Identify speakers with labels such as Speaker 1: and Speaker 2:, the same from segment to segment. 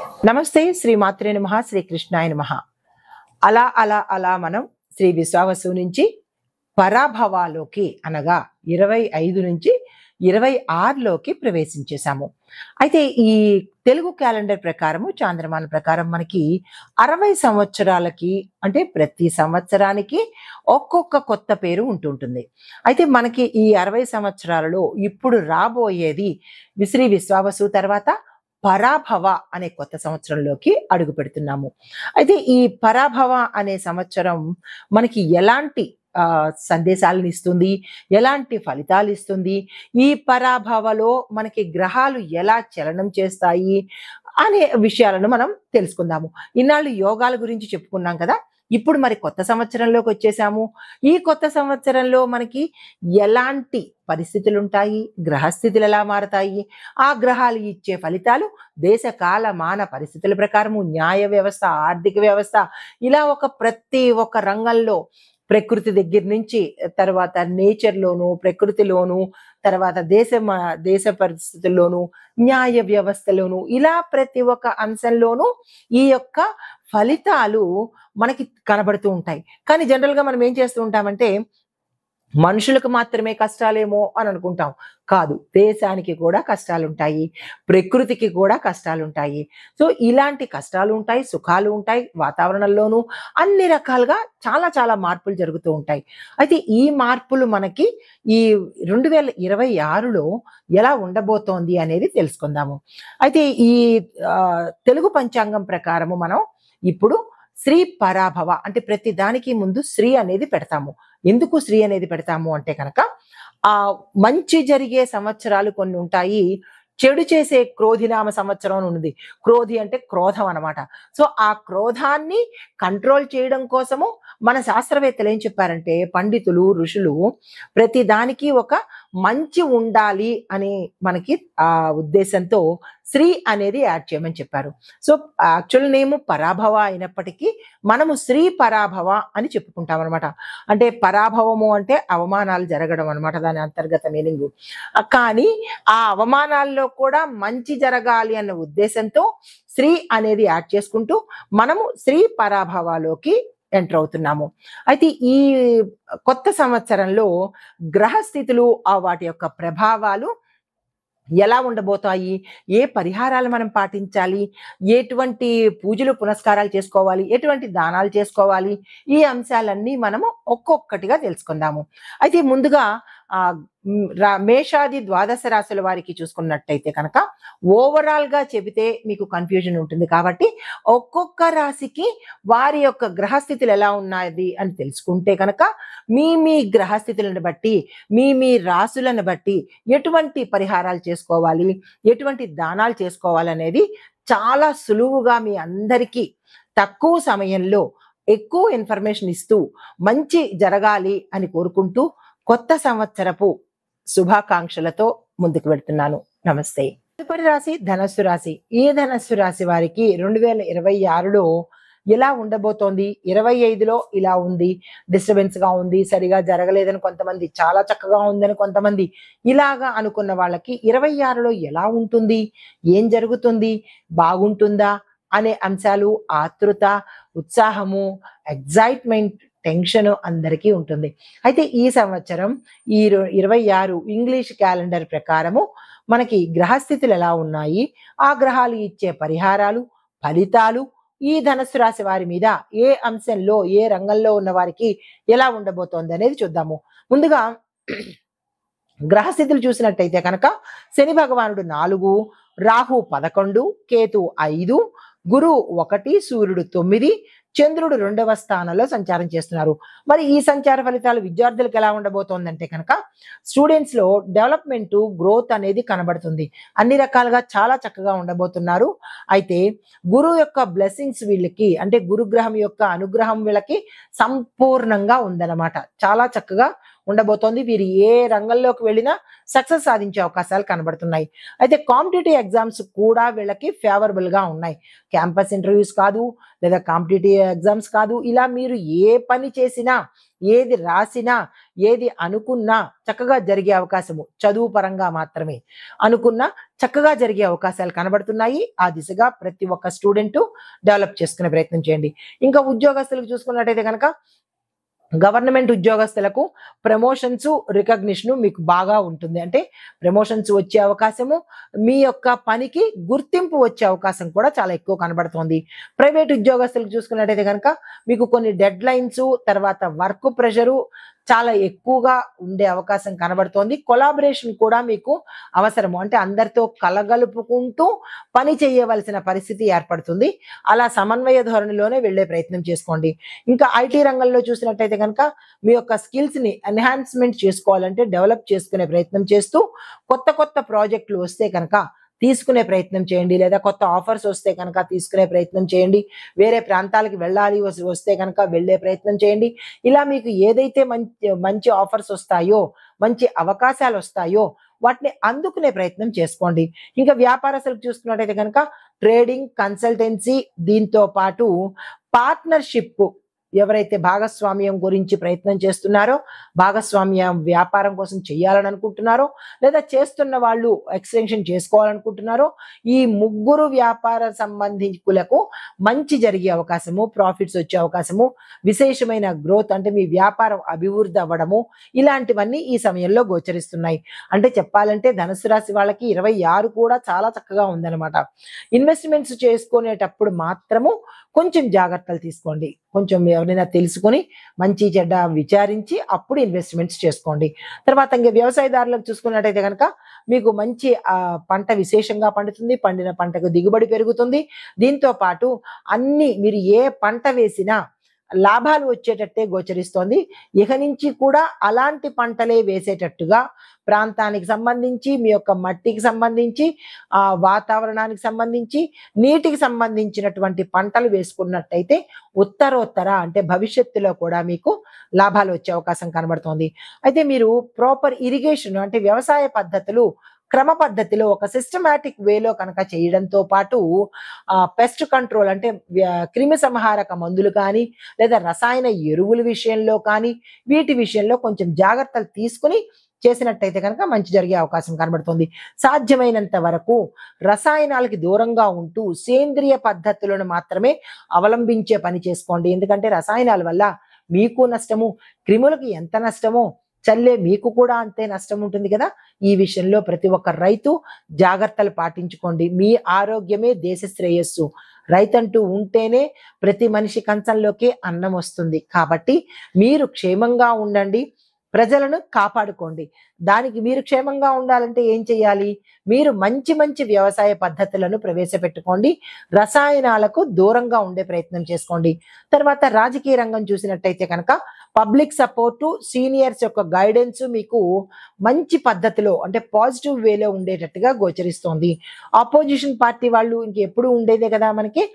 Speaker 1: నమస్తే శ్రీ మాత్రే నమః శ్రీ కృష్ణాయ నమః. అలా మనం శ్రీ విశ్వావసు నుంచి పరాభవాలోకి అనగా 25 నుంచి 26లోకి ప్రవేశించేశాము. అయితే ఈ తెలుగు క్యాలెండర్ ప్రకారము చాంద్రమాన ప్రకారం మనకి 60 సంవత్సరాలకి అంటే ప్రతి సంవత్సరానికి ఒక్కొక్క కొత్త పేరు ఉంటుంటుంది. అయితే మనకి ఈ 60 సంవత్సరాలలో ఇప్పుడు రాబోయేది శ్రీ విశ్వావసు తర్వాత పరాభవ అనే కొత్త సంవత్సరంలోకి అడుగు పెడుతున్నాము. అయితే ఈ పరాభవ అనే సంవత్సరం మనకి ఎలాంటి సందేశాలను ఇస్తుంది, ఎలాంటి ఫలితాలు ఇస్తుంది, ఈ పరాభవలో మనకి గ్రహాలు ఎలా చలనం చేస్తాయి అనే విషయాలను మనం తెలుసుకుందాము. ఇన్నాళ్ళు యోగాల గురించి చెప్పుకున్నాం కదా, ఇప్పుడు మరి కొత్త సంవత్సరంలోకి వచ్చేసాము. ఈ కొత్త సంవత్సరంలో మనకి ఎలాంటి పరిస్థితులు ఉంటాయి, గ్రహస్థితులు ఎలా మారతాయి, ఆ గ్రహాలు ఇచ్చే ఫలితాలు దేశ కాల మాన పరిస్థితుల ప్రకారము న్యాయ వ్యవస్థ, ఆర్థిక వ్యవస్థ, ఇలా ప్రతి ఒక్క రంగంలో ప్రకృతి దగ్గర నుంచి తర్వాత నేచర్లోను, ప్రకృతిలోను, తర్వాత దేశ పరిస్థితుల్లోను, న్యాయ వ్యవస్థలోను, ఇలా ప్రతి ఒక్క అంశంలోనూ ఈ యొక్క ఫలితాలు మనకి కనబడుతూ ఉంటాయి. కానీ జనరల్గా మనం ఏం చేస్తూ ఉంటామంటే మనుషులకు మాత్రమే కష్టాలేమో అని అనుకుంటాం. కాదు, దేశానికి కూడా కష్టాలు ఉంటాయి, ప్రకృతికి కూడా కష్టాలు ఉంటాయి. సో ఇలాంటి కష్టాలు ఉంటాయి, సుఖాలు ఉంటాయి, వాతావరణంలోనూ అన్ని రకాలుగా చాలా చాలా మార్పులు జరుగుతూ ఉంటాయి. అయితే ఈ మార్పులు మనకి ఈ 2026లో ఎలా ఉండబోతోంది అనేది తెలుసుకుందాము. అయితే ఈ తెలుగు పంచాంగం ప్రకారము మనం ఇప్పుడు శ్రీ పరాభవ అంటే ప్రతి దానికి ముందు శ్రీ అనేది పెడతాము. ఎందుకు శ్రీ అనేది పెడతాము అంటే కనుక మంచి జరిగే సంవత్సరాలు కొన్ని ఉంటాయి, చెడు చేసే క్రోధినామ సంవత్సరం అని ఉంది. క్రోధి అంటే క్రోధం అనమాట. సో ఆ క్రోధాన్ని కంట్రోల్ చేయడం కోసము మన శాస్త్రవేత్తలు ఏం చెప్పారంటే, పండితులు ఋషులు ప్రతి దానికి ఒక మంచి ఉండాలి అని మనకి ఆ ఉద్దేశంతో శ్రీ అనేది యాడ్ చేయమని చెప్పారు. సో యాక్చువల్ నేమ్ పరాభవ అయినప్పటికీ మనము శ్రీ పరాభవ అని చెప్పుకుంటాం అనమాట. అంటే పరాభవము అంటే అవమానాలు జరగడం అనమాట, దాని అంతర్గత మీనింగ్. కానీ ఆ అవమానాల్లో కూడా మంచి జరగాలి అన్న ఉద్దేశంతో శ్రీ అనేది యాడ్ చేసుకుంటూ మనము శ్రీ పరాభవాలోకి ఎంటర్ అవుతున్నాము. అయితే ఈ కొత్త సంవత్సరంలో గ్రహస్థితులు వాటి యొక్క ప్రభావాలు ఎలా ఉండబోతాయి, ఏ పరిహారాలు మనం పాటించాలి, ఎటువంటి పూజలు పునస్కారాలు చేసుకోవాలి, ఎటువంటి దానాలు చేసుకోవాలి, ఈ అంశాలన్నీ మనము ఒక్కొక్కటిగా తెలుసుకుందాము. అయితే ముందుగా మేషాది ద్వాదశ రాశుల వారికి చూసుకున్నట్టయితే కనుక ఓవరాల్ గా చెబితే మీకు కన్ఫ్యూజన్ ఉంటుంది. కాబట్టి ఒక్కొక్క రాశికి వారి యొక్క గ్రహస్థితులు ఎలా ఉన్నాయి అని తెలుసుకుంటే కనుక మీ గ్రహస్థితులను బట్టి మీ రాశులను బట్టి ఎటువంటి పరిహారాలు చేసుకోవాలి, ఎటువంటి దానాలు చేసుకోవాలి అనేది చాలా సులువుగా మీ అందరికీ తక్కువ సమయంలో ఎక్కువ ఇన్ఫర్మేషన్ ఇస్తూ మంచి జరగాలి అని కోరుకుంటూ కొత్త సంవత్సరపు శుభాకాంక్షలతో ముందుకు వెళ్తున్నాను. నమస్తే. తదుపరి రాశి ధనస్సు రాశి. ఈ ధనస్సు రాశి వారికి 2026లో ఎలా ఉండబోతోంది? 25లో ఇలా ఉంది, డిస్టర్బెన్స్ గా ఉంది, సరిగా జరగలేదని కొంతమంది, చాలా చక్కగా ఉందని కొంతమంది, ఇలాగా అనుకున్న వాళ్ళకి 26లో ఎలా ఉంటుంది, ఏం జరుగుతుంది, బాగుంటుందా అనే అంశాలు ఆతృత, ఉత్సాహము, ఎగ్జైట్మెంట్, టెన్షన్ అందరికీ ఉంటుంది. అయితే ఈ సంవత్సరం ఈ 26 ఇంగ్లీష్ క్యాలెండర్ ప్రకారము మనకి గ్రహస్థితులు ఎలా ఉన్నాయి, ఆ గ్రహాలు ఇచ్చే పరిహారాలు, ఫలితాలు ఈ ధనస్సు రాశి వారి మీద ఏ అంశంలో, ఏ రంగంలో ఉన్న వారికి ఎలా ఉండబోతోంది అనేది చూద్దాము. ముందుగా గ్రహస్థితులు చూసినట్టయితే కనుక శని భగవానుడు 4, రాహు 11, కేతు 5, గురువు 1, సూర్యుడు 9, చంద్రుడు 2వ స్థానంలో సంచారం చేస్తున్నారు. మరి ఈ సంచార ఫలితాలు విద్యార్థులకు ఎలా ఉండబోతోందంటే కనుక స్టూడెంట్స్ లో డెవలప్మెంట్, గ్రోత్ అనేది కనబడుతుంది. అన్ని రకాలుగా చాలా చక్కగా ఉండబోతున్నారు. అయితే గురువు యొక్క బ్లెస్సింగ్స్ వీళ్ళకి అంటే గురుగ్రహం యొక్క అనుగ్రహం వీళ్ళకి సంపూర్ణంగా ఉందన్నమాట. చాలా చక్కగా ఉండబోతోంది. వీరు ఏ రంగంలోకి వెళ్ళినా సక్సెస్ సాధించే అవకాశాలు కనబడుతున్నాయి. అయితే కాంపిటేటివ్ ఎగ్జామ్స్ కూడా వీళ్ళకి ఫేవరబుల్ గా ఉన్నాయి. క్యాంపస్ ఇంటర్వ్యూస్ కాదు, లేదా కాంపిటేటివ్ ఎగ్జామ్స్ కాదు, ఇలా మీరు ఏ పని చేసినా, ఏది రాసినా, ఏది అనుకున్నా చక్కగా జరిగే అవకాశము, చదువు పరంగా మాత్రమే అనుకున్నా చక్కగా జరిగే అవకాశాలు కనబడుతున్నాయి. ఆ దిశగా ప్రతి ఒక్క స్టూడెంట్ డెవలప్ చేసుకునే ప్రయత్నం చేయండి. ఇంకా ఉద్యోగస్తులకు చూసుకున్నట్టయితే కనుక గవర్నమెంట్ ఉద్యోగస్తులకు ప్రమోషన్స్, రికగ్నిషన్ మీకు బాగా ఉంటుంది. అంటే ప్రమోషన్స్ వచ్చే అవకాశము, మీ యొక్క పనికి గుర్తింపు వచ్చే అవకాశం కూడా చాలా ఎక్కువ కనబడుతోంది. ప్రైవేట్ ఉద్యోగస్తులకు చూసుకున్నట్టయితే కనుక మీకు కొన్ని డెడ్ లైన్స్, తర్వాత వర్క్ ప్రెషరు చాలా ఎక్కువగా ఉండే అవకాశం కనబడుతోంది. కొలాబరేషన్ కూడా మీకు అవసరము. అంటే అందరితో కలగలుపుకుంటూ పని చేయవలసిన పరిస్థితి ఏర్పడుతుంది. అలా సమన్వయ ధోరణిలోనే వెళ్ళే ప్రయత్నం చేసుకోండి. ఇంకా ఐటీ రంగంలో చూసినట్టయితే కనుక మీ యొక్క స్కిల్స్ని ఎన్హాన్స్మెంట్ చేసుకోవాలంటే డెవలప్ చేసుకునే ప్రయత్నం చేస్తూ కొత్త కొత్త ప్రాజెక్టులు వస్తే కనుక తీసుకునే ప్రయత్నం చేయండి. లేదా కొత్త ఆఫర్స్ వస్తే కనుక తీసుకునే ప్రయత్నం చేయండి. వేరే ప్రాంతాలకు వెళ్ళాలి వస్తే కనుక వెళ్ళే ప్రయత్నం చేయండి. ఇలా మీకు ఏదైతే మంచి మంచి ఆఫర్స్ వస్తాయో, మంచి అవకాశాలు వస్తాయో వాటిని అందుకునే ప్రయత్నం చేసుకోండి. ఇంకా వ్యాపారస్తులకు చూసుకున్నట్టయితే కనుక ట్రేడింగ్, కన్సల్టెన్సీ, దీంతో పాటు పార్ట్నర్షిప్, ఎవరైతే భాగస్వామ్యం గురించి ప్రయత్నం చేస్తున్నారో, భాగస్వామ్య వ్యాపారం కోసం చేయాలని అనుకుంటున్నారో, లేదా చేస్తున్న వాళ్ళు ఎక్స్టెన్షన్ చేసుకోవాలనుకుంటున్నారో, ఈ ముగ్గురు వ్యాపార సంబంధికులకు మంచి జరిగే అవకాశము, ప్రాఫిట్స్ వచ్చే అవకాశము, విశేషమైన గ్రోత్ అంటే మీ వ్యాపారం అభివృద్ధి అవ్వడము, ఇలాంటివన్నీ ఈ సమయంలో గోచరిస్తున్నాయి. అంటే చెప్పాలంటే ధనుసు రాశి వాళ్ళకి 26 కూడా చాలా చక్కగా ఉందన్నమాట. ఇన్వెస్ట్మెంట్స్ చేసుకునేటప్పుడు మాత్రము కొంచెం జాగ్రత్తలు తీసుకోండి. కొంచెం ఎవరైనా తెలుసుకొని మంచి చెడ్డ విచారించి అప్పుడు ఇన్వెస్ట్మెంట్స్ చేసుకోండి. తర్వాత ఇంకా వ్యవసాయదారులకు చూసుకున్నట్టయితే కనుక మీకు మంచి పంట విశేషంగా పండుతుంది. పండిన పంటకు దిగుబడి పెరుగుతుంది. దీంతో పాటు అన్ని మీరు ఏ పంట వేసినా లాభాలు వచ్చేటట్టే గోచరిస్తోంది. ఇక నుంచి కూడా అలాంటి పంటలే వేసేటట్టుగా ప్రాంతానికి సంబంధించి, మీ యొక్క మట్టికి సంబంధించి, వాతావరణానికి సంబంధించి, నీటికి సంబంధించినటువంటి పంటలు వేసుకున్నట్టయితే ఉత్తరోత్తర అంటే భవిష్యత్తులో కూడా మీకు లాభాలు వచ్చే అవకాశం కనబడుతోంది. అయితే మీరు ప్రాపర్ ఇరిగేషన్ అంటే వ్యవసాయ పద్ధతులు క్రమ పద్ధతిలో ఒక సిస్టమాటిక్ వేలో కనుక చేయడంతో పాటు పెస్ట్ కంట్రోల్ అంటే క్రిమి సంహారక మందులు కానీ, లేదా రసాయన ఎరువుల విషయంలో కానీ, వీటి విషయంలో కొంచెం జాగ్రత్తలు తీసుకుని చేసినట్టయితే కనుక మంచి జరిగే అవకాశం కనబడుతుంది. సాధ్యమైనంత వరకు రసాయనాలకి దూరంగా ఉంటూ సేంద్రియ పద్ధతులను మాత్రమే అవలంబించే పని చేసుకోండి. ఎందుకంటే రసాయనాల వల్ల మీకు నష్టము, క్రిములకు ఎంత నష్టమో చల్లే మీకు కూడా అంతే నష్టం ఉంటుంది కదా. ఈ విషయంలో ప్రతి ఒక్క రైతు జాగ్రత్తలు పాటించుకోండి. మీ ఆరోగ్యమే దేశ శ్రేయస్సు. రైతంటూ ఉంటేనే ప్రతి మనిషి కంచంలోకి అన్నం వస్తుంది. కాబట్టి మీరు క్షేమంగా ఉండండి, ప్రజలను కాపాడుకోండి. దానికి మీరు క్షేమంగా ఉండాలంటే ఏం చేయాలి? మీరు మంచి మంచి వ్యవసాయ పద్ధతులను ప్రవేశపెట్టుకోండి. రసాయనాలకు దూరంగా ఉండే ప్రయత్నం చేసుకోండి. తర్వాత రాజకీయ రంగం చూసినట్టయితే కనుక పబ్లిక్ సపోర్టు, సీనియర్స్ యొక్క గైడెన్స్ మీకు మంచి పద్ధతిలో అంటే పాజిటివ్ వేలో ఉండేటట్టుగా గోచరిస్తోంది. ఆపోజిషన్ పార్టీ వాళ్ళు ఇంకెప్పుడు ఉండేదే కదా మనకి,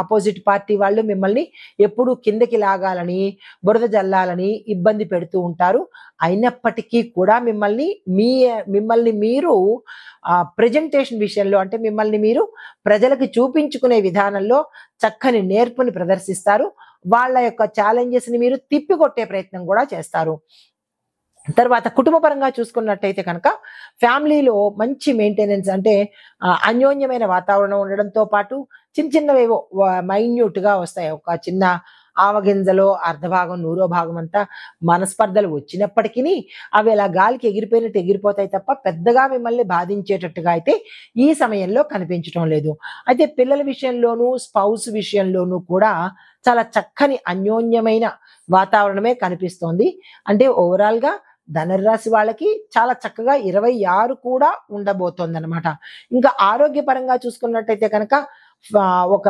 Speaker 1: అపోజిట్ పార్టీ వాళ్ళు మిమ్మల్ని ఎప్పుడు కిందకి లాగాలని, బురద జల్లాలని ఇబ్బంది పెడుతూ ఉంటారు. అయినప్పటికీ కూడా మిమ్మల్ని మీరు ప్రెజెంటేషన్ విషయంలో అంటే మిమ్మల్ని మీరు ప్రజలకు చూపించుకునే విధానంలో చక్కని నేర్పుని ప్రదర్శిస్తారు. వాళ్ళ యొక్క ఛాలెంజెస్ ని మీరు తిప్పికొట్టే ప్రయత్నం కూడా చేస్తారు. తర్వాత కుటుంబ పరంగా చూసుకున్నట్టయితే కనుక ఫ్యామిలీలో మంచి మెయింటెనెన్స్ అంటే అన్యోన్యమైన వాతావరణం ఉండడంతో పాటు చిన్న చిన్నవేవో మైన్యూట్గా వస్తాయి. ఒక చిన్న ఆవగింజలో అర్ధభాగం, నూరో భాగం అంతా మనస్పర్ధలు వచ్చినప్పటికీ అవి అలా గాలికి ఎగిరిపోయినట్టు ఎగిరిపోతాయి తప్ప పెద్దగా మిమ్మల్ని బాధించేటట్టుగా అయితే ఈ సమయంలో కనిపించడం లేదు. అయితే పిల్లల విషయంలోనూ, స్పౌస్ విషయంలోనూ కూడా చాలా చక్కని అన్యోన్యమైన వాతావరణమే కనిపిస్తోంది. అంటే ఓవరాల్గా ధనుర్రాశి వాళ్ళకి చాలా చక్కగా 26 కూడా ఉండబోతోంది అనమాట. ఇంకా ఆరోగ్యపరంగా చూసుకున్నట్టయితే కనుక ఒక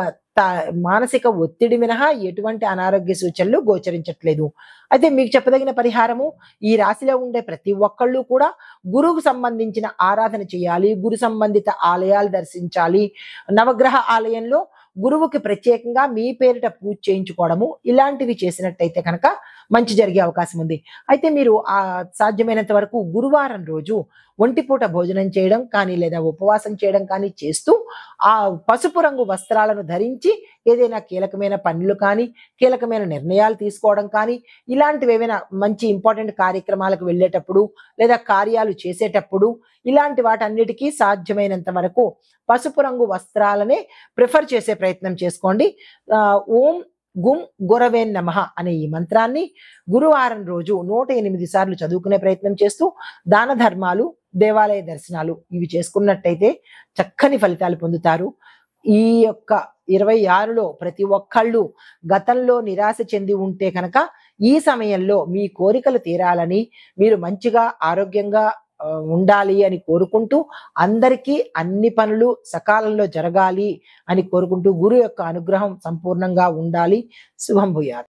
Speaker 1: మానసిక ఒత్తిడి మినహా ఎటువంటి అనారోగ్య సూచనలు గోచరించట్లేదు. అయితే మీకు చెప్పదగిన పరిహారము, ఈ రాశిలో ఉండే ప్రతి ఒక్కళ్ళు కూడా గురువుకు సంబంధించిన ఆరాధన చేయాలి, గురు సంబంధిత ఆలయాలు దర్శించాలి. నవగ్రహ ఆలయంలో గురువుకి ప్రత్యేకంగా మీ పేరిట పూజ చేయించుకోవడము, ఇలాంటివి చేసినట్టయితే కనుక మంచి జరిగే అవకాశం ఉంది. అయితే మీరు సాధ్యమైనంత వరకు గురువారం రోజు ఒంటిపూట భోజనం చేయడం కానీ లేదా ఉపవాసం చేయడం కానీ చేస్తూ ఆ పసుపు రంగు వస్త్రాలను ధరించి ఏదైనా కీలకమైన పనులు కానీ కీలకమైన నిర్ణయాలు తీసుకోవడం కానీ ఇలాంటివి ఏవైనా మంచి ఇంపార్టెంట్ కార్యక్రమాలకు వెళ్ళేటప్పుడు లేదా కార్యాలు చేసేటప్పుడు ఇలాంటి వాటన్నిటికీ సాధ్యమైనంత వరకు పసుపు రంగు వస్త్రాలనే ప్రిఫర్ చేసే ప్రయత్నం చేసుకోండి. ఓం గుం గురవే నమః అనే ఈ మంత్రాన్ని గురువారం రోజు 108 సార్లు చదువుకునే ప్రయత్నం చేస్తూ దాన ధర్మాలు, దేవాలయ దర్శనాలు ఇవి చేసుకున్నట్టయితే చక్కని ఫలితాలు పొందుతారు. ఈ యొక్క 26లో ప్రతి ఒక్కళ్ళు గతంలో నిరాశ చెంది ఉంటే కనుక ఈ సమయంలో మీ కోరికలు తీరాలని, మీరు మంచిగా ఆరోగ్యంగా ఉండాలి అని కోరుకుంటూ, అందరికీ అన్ని పనులు సకాలంలో జరగాలి అని కోరుకుంటూ, గురు యొక్క అనుగ్రహం సంపూర్ణంగా ఉండాలి. శుభం భూయాత్.